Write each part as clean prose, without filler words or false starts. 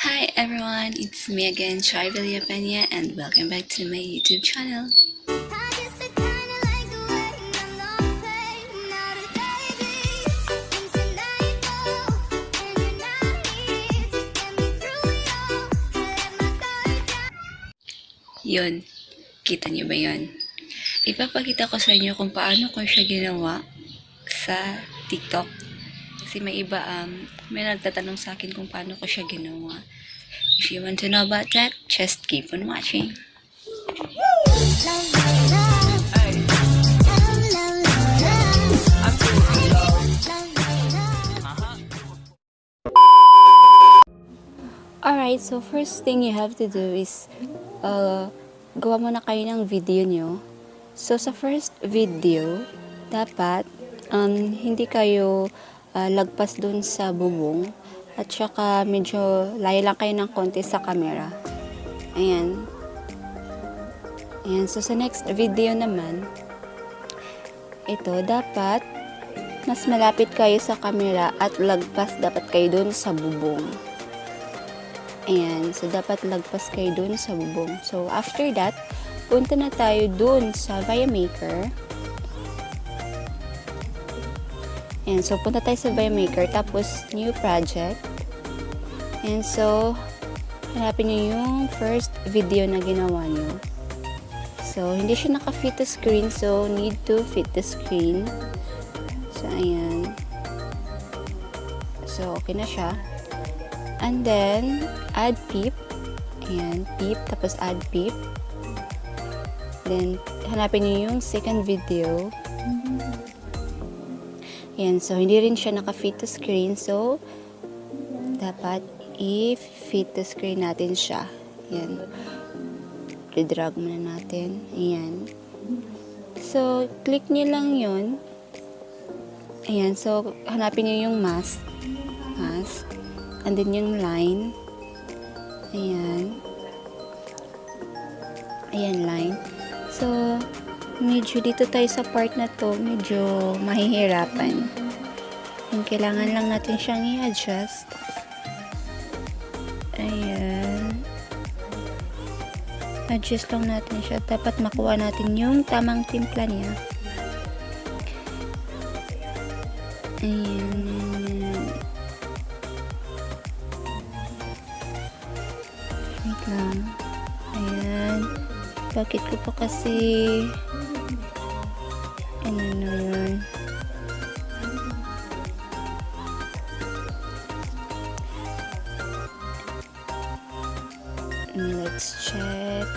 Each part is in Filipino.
Hi everyone, it's me again, Viamaker, and welcome back to my YouTube channel. Yun, kita niyo ba yun? Ipapakita ko sa inyo kung paano ko siya ginawa sa TikTok. Kasi may nagtatanong sa akin kung paano ko siya ginawa. If you want to know about that, just keep on watching. Alright, so first thing you have to do is gawa muna kayo ng video nyo. So sa first video, dapat hindi kayo lagpas dun sa bubong at saka medyo layo lang kayo ng konti sa camera. Ayan. Ayan, so sa next video naman, ito dapat mas malapit kayo sa camera at lagpas dapat kayo dun sa bubong. Ayan, so dapat lagpas kayo dun sa bubong. So after that, punta na tayo dun sa Viamaker. Ayan, so punta tayo sa Viamaker, tapos new project. And so, hanapin nyo yung first video na ginawa nyo. So, hindi siya naka-fit to screen, so need to fit the screen. So, ayan. So, okay na siya. And then, add peep. Ayan, peep. Tapos add peep. Then, hanapin nyo yung second video. Ayan, so hindi rin siya naka-fit to screen. So, dapat i-fit to screen natin siya. Ayan. I-drag muna natin. Ayan. So, click nyo lang yun. Ayan, so hanapin nyo yung mask. Mask. And then yung line. Ayan. Ayan, line. So, medyo dito tayo sa part na to, medyo mahihirapan. Yung kailangan lang natin siyang i-adjust. Ayan. Adjust lang natin siya. Dapat makuha natin yung tamang timpla niya. Ayan. Wait lang. Ayan. Bakit ko pa kasi ano na yun? Let's check.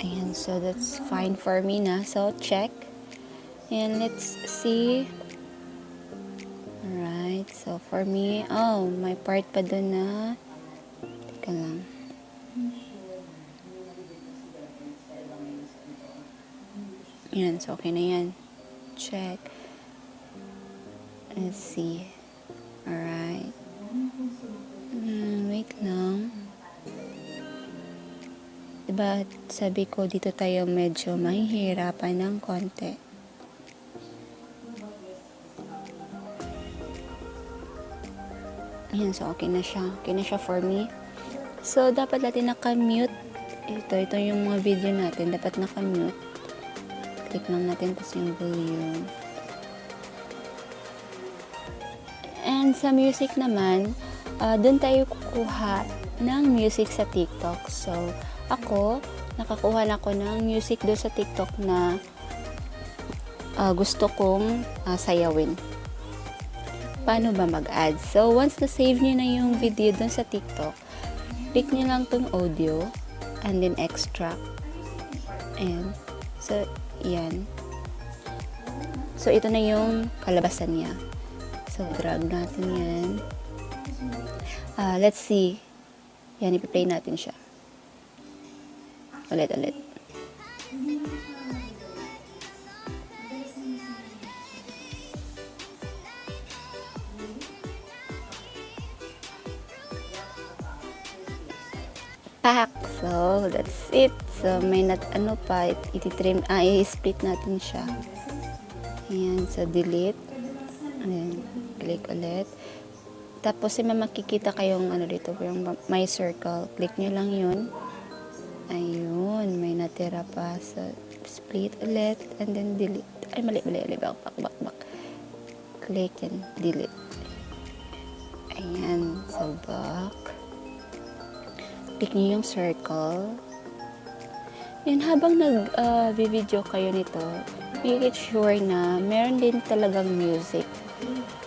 Ayan, so that's fine for me na. So, check. And let's see. Alright, so for me, may part pa dun na. Teka lang. Yan, so okay na yan. Check. Let's see. Alright. Wait lang. Diba, sabi ko dito tayo medyo mahihirapan ng konti. Ayan, so okay na siya. Okay na siya for me. So, dapat natin naka-mute. Ito yung mga video natin. Dapat naka-mute. Click lang natin tapos yung volume. And sa music naman, doon tayo kukuha ng music sa TikTok. So, ako, nakakuha na ako ng music doon sa TikTok na gusto kong sayawin. Paano ba mag-add? So, once na-save nyo na yung video dun sa TikTok, click nyo lang tong audio, and then extract. And, so, yan. So, ito na yung kalabasan niya. So, drag natin yan. Let's see. Yan, ipi-play natin siya. Ulit. Pack. So, that's it. So, may i-trim, i-split natin siya. Ayan, so delete. Ayan, click ulit. Tapos may makikita kayong ano dito, yung my circle. Click nyo lang yun. Ayun, may natira pa. So, split ulit and then delete. Ay, mali. Back. Click and delete. Ayan, so back. Click nyo yung circle. Yan, habang nag-video kayo nito, make it sure na meron din talagang music.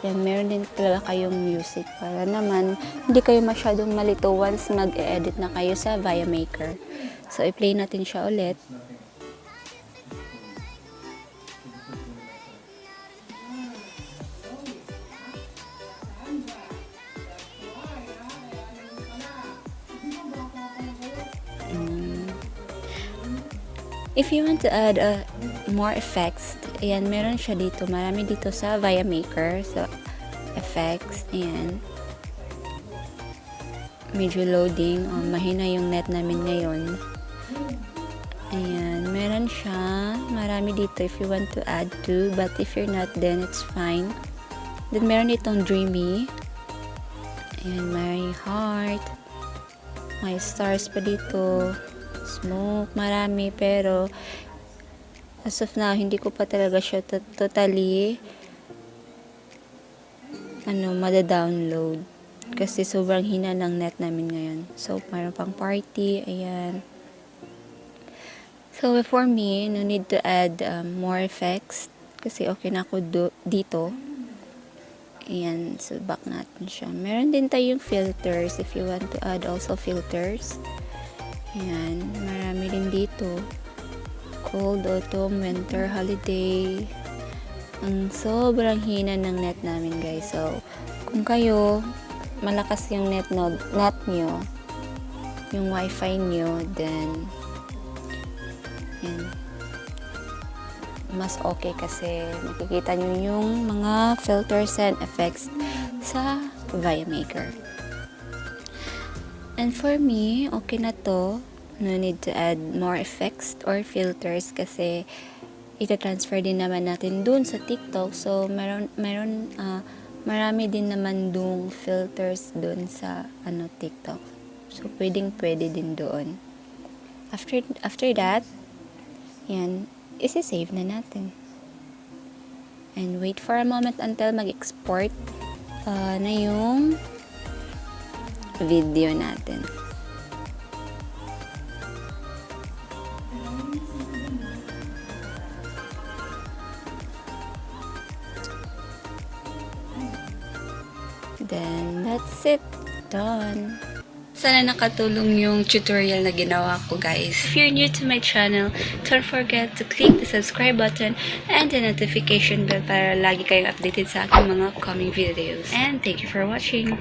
Yan, meron din talaga kayong music para naman hindi kayo masyadong malito once mag-edit na kayo sa Viamaker. So, i-play natin siya ulit. If you want to add more effects, ayan, meron siya dito. Marami dito sa Viamaker. So, effects, ayan. Medyo loading. Mahina yung net namin ngayon. Ayan, meron siya. Marami dito if you want to add to. But if you're not, then it's fine. Then, meron itong dreamy. Ayan, may heart. May stars pa dito. Smoke, marami, pero as of now, hindi ko pa talaga siya totally mada-download kasi sobrang hina ng net namin ngayon. So, mayroon pang party, ayan. So, for me, no need to add more effects kasi okay na ako dito. Ayan, so back natin siya. Meron din tayong filters if you want to add also filters. Ayan, marami din dito. Cold, autumn, winter, holiday. Ang sobrang hina ng net namin, guys. So, kung kayo, malakas yung net nyo, yung wifi nyo, then, yan, mas okay kasi makikita nyo yung mga filters and effects sa Viamaker. And for me, okay na to. No need to add more effects or filters kasi ita-transfer din naman natin dun sa TikTok. So, marami din naman dun filters dun sa TikTok. So, pwede din doon. After that, yan, isi-save na natin. And wait for a moment until mag-export na yung video natin. Then, that's it. Done. Sana nakatulong yung tutorial na ginawa ko, guys. If you're new to my channel, don't forget to click the subscribe button and the notification bell para lagi kayong updated sa aking mga upcoming videos. And thank you for watching.